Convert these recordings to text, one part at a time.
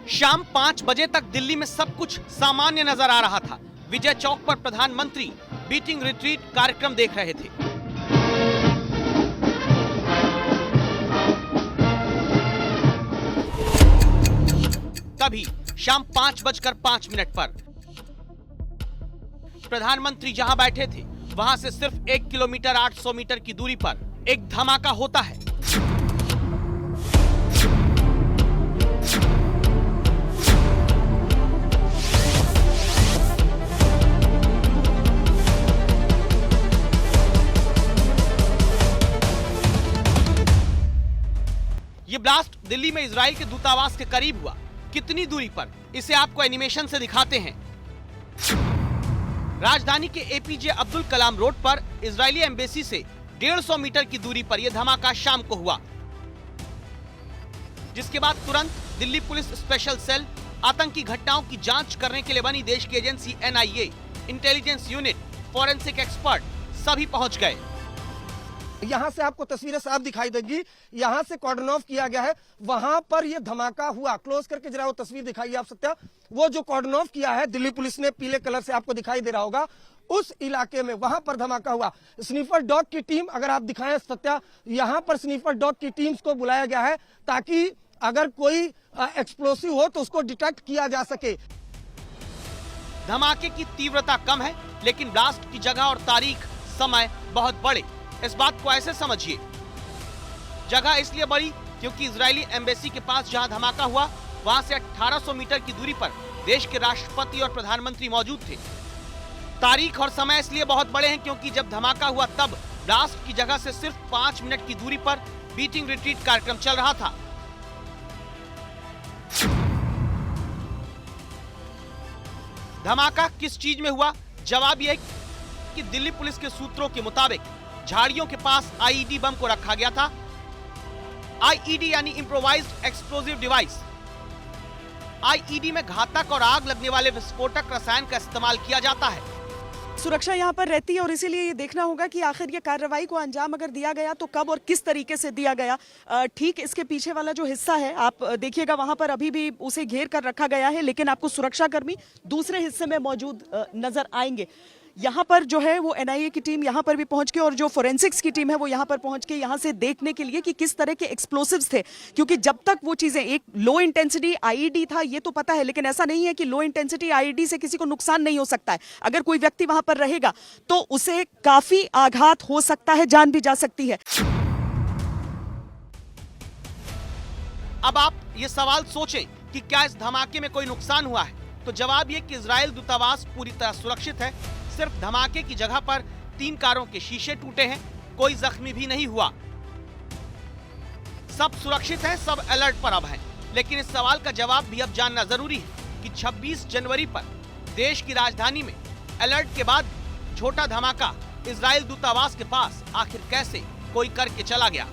शाम 5 बजे तक दिल्ली में सब कुछ सामान्य नजर आ रहा था। विजय चौक पर प्रधानमंत्री बीटिंग रिट्रीट कार्यक्रम देख रहे थे। तभी शाम 5:05 पर प्रधानमंत्री जहां बैठे थे वहां से सिर्फ 1 किलोमीटर 800 मीटर की दूरी पर एक धमाका होता है। ये ब्लास्ट दिल्ली में इजराइल के दूतावास के करीब हुआ। कितनी दूरी पर, इसे आपको एनिमेशन से दिखाते हैं। राजधानी के एपीजे अब्दुल कलाम रोड पर इजरायली एम्बेसी से 150 मीटर की दूरी पर यह धमाका शाम को हुआ, जिसके बाद तुरंत दिल्ली पुलिस स्पेशल सेल, आतंकी घटनाओं की जांच करने के लिए बनी देश की agency NIA, intelligence unit, forensic expert सभी पहुंच गए। यहाँ से आपको तस्वीरें साफ दिखाई देंगी। यहाँ से कॉर्डन ऑफ किया गया है, वहां पर यह धमाका हुआ। क्लोज करके जरा वो तस्वीर दिखाइए आप सत्या। वो जो कॉर्डन ऑफ किया है दिल्ली पुलिस ने, पीले कलर से आपको दिखाई दे रहा होगा, उस इलाके में वहां पर धमाका हुआ। स्नीफर डॉग की टीम, अगर आप दिखाएं सत्या, यहाँ पर स्नीफर डॉग की टीम्स को बुलाया गया है ताकि अगर कोई एक्सप्लोसिव हो तो उसको डिटेक्ट किया जा सके। धमाके की तीव्रता कम है, लेकिन ब्लास्ट की जगह और तारीख, समय बहुत बड़े। इस बात को ऐसे समझिए, जगह इसलिए बड़ी क्योंकि इजरायली एम्बेसी के पास जहां धमाका हुआ वहां से 1800 मीटर की दूरी पर देश के राष्ट्रपति और प्रधानमंत्री मौजूद थे। तारीख और समय इसलिए बहुत बड़े हैं क्योंकि जब धमाका हुआ तब ब्लास्ट की जगह से सिर्फ 5 मिनट की दूरी पर बीटिंग रिट्रीट कार्यक्रम चल रहा था। धमाका किस चीज में हुआ? जवाब यह कि दिल्ली पुलिस के सूत्रों के मुताबिक झाड़ियों के पास आईईडी बम को रखा गया था। आईईडी यानी इम्प्रोवाइज्ड एक्सप्लोजिव डिवाइस। आईईडी में घातक और आग लगने वाले विस्फोटक रसायन का इस्तेमाल किया जाता है। सुरक्षा यहाँ पर रहती है और इसीलिए ये देखना होगा कि आखिर ये कार्रवाई को अंजाम अगर दिया गया तो कब और किस तरीके से दिया गया। ठीक इसके पीछे वाला जो हिस्सा है आप देखिएगा, वहां पर अभी भी उसे घेर कर रखा गया है, लेकिन आपको सुरक्षाकर्मी दूसरे हिस्से में मौजूद नजर आएंगे। यहाँ पर जो है वो एनआईए की टीम यहाँ पर भी पहुंच के और जो फोरेंसिक्स की टीम है वो यहाँ पर पहुंच के यहाँ से देखने के लिए कि किस तरह के एक्सप्लोसिव्स थे, क्योंकि जब तक वो चीजें, एक लो इंटेंसिटी आईईडी था ये तो पता है, लेकिन ऐसा नहीं है कि लो इंटेंसिटी आईईडी से किसी को नुकसान नहीं हो सकता है। अगर कोई व्यक्ति वहां पर रहेगा तो उसे काफी आघात हो सकता है, जान भी जा सकती है। अब आप ये सवाल सोचें कि क्या इस धमाके में कोई नुकसान हुआ है, तो जवाब ये कि इजराइल दूतावास पूरी तरह सुरक्षित है। सिर्फ धमाके की जगह पर 3 कारों के शीशे टूटे हैं, कोई जख्मी भी नहीं हुआ। सब सुरक्षित है, सब अलर्ट पर अब हैं। लेकिन इस सवाल का जवाब भी अब जानना जरूरी है कि 26 जनवरी पर देश की राजधानी में अलर्ट के बाद छोटा धमाका इजराइल दूतावास के पास आखिर कैसे कोई करके चला गया।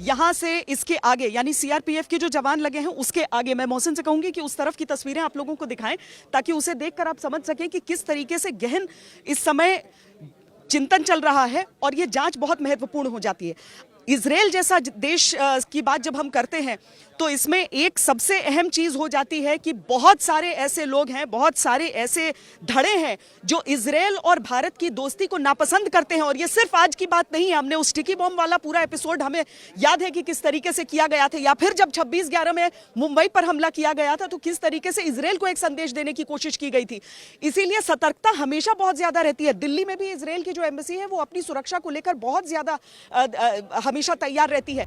यहां से इसके आगे यानी सीआरपीएफ के जो जवान लगे हैं उसके आगे, मैं मोहसिन से कहूंगी कि उस तरफ की तस्वीरें आप लोगों को दिखाएं ताकि उसे देखकर आप समझ सकें कि किस तरीके से गहन इस समय चिंतन चल रहा है और ये जांच बहुत महत्वपूर्ण हो जाती है। इजराइल जैसा देश की बात जब हम करते हैं तो इसमें एक सबसे अहम चीज हो जाती है कि बहुत सारे ऐसे लोग हैं, बहुत सारे ऐसे धड़े हैं जो इजराइल और भारत की दोस्ती को नापसंद करते हैं। और ये सिर्फ आज की बात नहीं है, हमने उस टिकी बॉम्ब वाला पूरा एपिसोड हमें याद है कि किस तरीके से किया गया था, या फिर जब 26/11 में मुंबई पर हमला किया गया था तो किस तरीके से इजराइल को एक संदेश देने की कोशिश की गई थी। इसीलिए सतर्कता हमेशा बहुत ज्यादा रहती है। दिल्ली में भी इजराइल की जो एम्बेसी है वो अपनी सुरक्षा को लेकर बहुत ज्यादा हमेशा तैयार रहती है।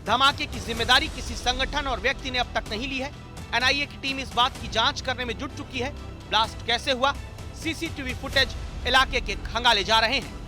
धमाके की जिम्मेदारी किसी संगठन और व्यक्ति ने अब तक नहीं ली है। एनआईए की टीम इस बात की जांच करने में जुट चुकी है। ब्लास्ट कैसे हुआ, सीसीटीवी फुटेज इलाके के खंगाले जा रहे हैं।